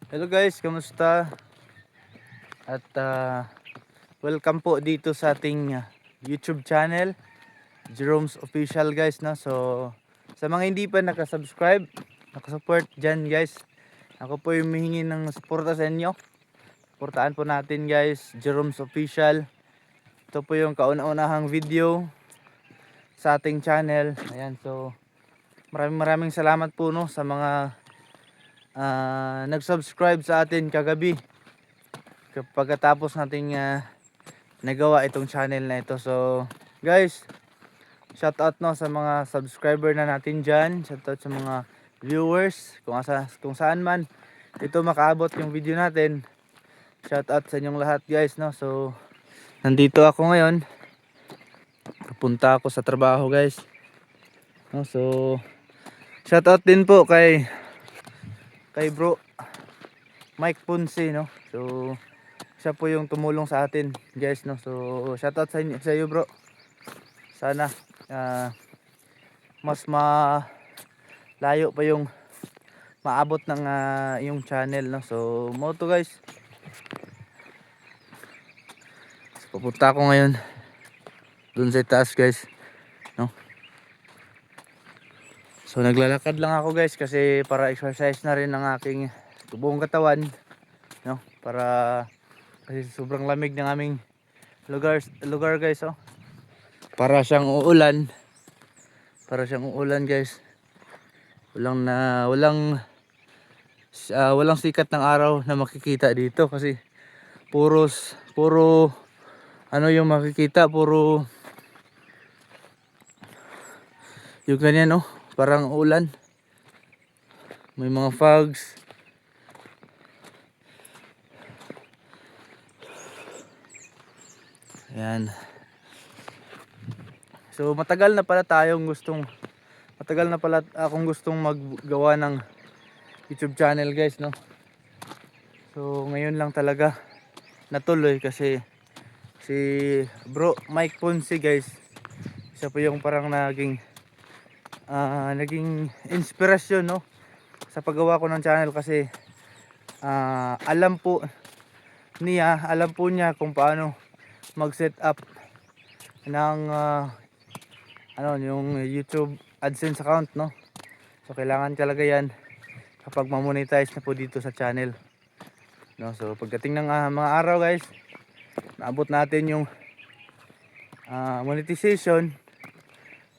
Hello guys, kamusta? At welcome po dito sa ating YouTube channel, Jerome's Official guys, no? So, sa mga hindi pa nakasubscribe, nakasupport dyan guys, ako po yung humihingi ng suporta sa inyo. Suportaan po natin guys, Jerome's Official. Ito po yung kauna-unahang video sa ating channel. Ayan, so maraming salamat po no sa mga nag-subscribe sa atin kagabi pagkatapos nating nagawa itong channel na ito. So guys, shout out no sa mga subscriber na natin dyan, shout out sa mga viewers kung saan man ito makaabot yung video natin. Shout out sa inyong lahat guys no. So nandito ako ngayon, pupunta ako sa trabaho guys no. So shout out din po kay bro Mike Ponce no. So siya po yung tumulong sa atin guys no. So shoutout sa iyo bro. Sana mas malayo pa yung maabot ng yung channel no. So mo to guys. So, pupunta ako ngayon dun sa taas guys no. So naglalakad lang ako guys kasi para exercise na rin ang aking buong katawan no, para kasi sobrang lamig ng aming lugar guys oh. Para siyang uulan guys. Walang sikat ng araw na makikita dito kasi puro ano yung makikita, puro yung ganyan oh, parang ulan. May mga fogs. Ayan. So matagal na pala akong gustong maggawa ng YouTube channel guys no. So ngayon lang talaga natuloy kasi si bro Mike Ponce guys, siya po yung parang naging inspirasyon no sa paggawa ko ng channel kasi alam po niya kung paano mag-set up ng yung YouTube AdSense account no. So kailangan talaga yan kapag ma-monetize na po dito sa channel no. So pagdating ng mga araw guys, naabot natin yung monetization,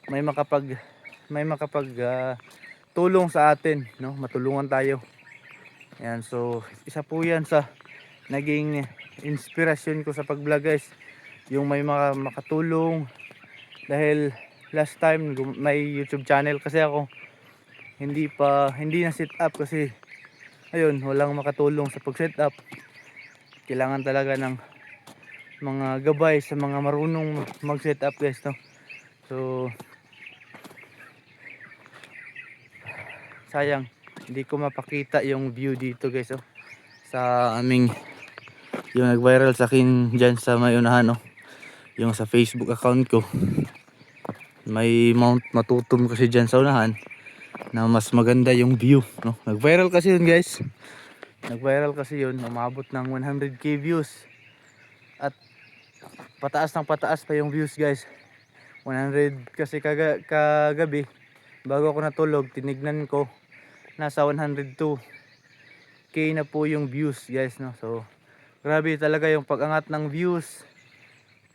may makapag tulong sa atin no, matulungan tayo. Ayan, so isa po yan sa naging inspirasyon ko sa pag-vlog guys, yung may makatulong. Dahil last time may YouTube channel kasi ako, hindi na set up kasi ayun, walang makatulong sa pag-set up. Kailangan talaga ng mga gabay sa mga marunong mag-set up guys no. So sayang hindi ko mapakita yung view dito guys oh, sa aming yung nag-viral sa akin dyan sa may unahan oh, yung sa Facebook account ko. May Mount Matutum kasi dyan sa unahan na mas maganda yung view no. Nag-viral kasi yun guys, umabot ng 100k views at pataas pa yung views guys. 100 kasi kagabi bago ako natulog, tinignan ko nasa 102k na po yung views guys no. So grabe talaga yung pag-angat ng views,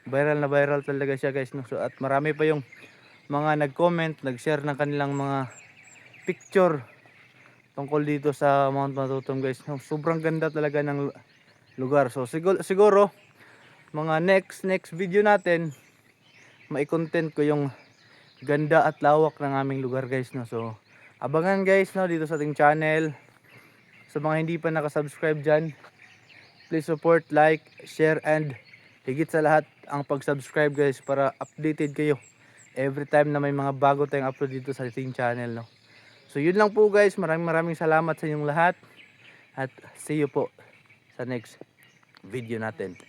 viral na viral talaga siya guys no. So at marami pa yung mga nag-comment, nag-share ng kanilang mga picture tungkol dito sa Mount Matutum guys no. Sobrang ganda talaga ng lugar. So siguro mga next video natin mai-content ko yung ganda at lawak ng aming lugar guys no. So abangan guys no dito sa ating channel. Sa mga hindi pa nakasubscribe dyan, please support, like, share, and higit sa lahat ang pag-subscribe guys para updated kayo every time na may mga bago tayong upload dito sa ating channel no. So yun lang po guys, maraming salamat sa inyong lahat at see you po sa next video natin.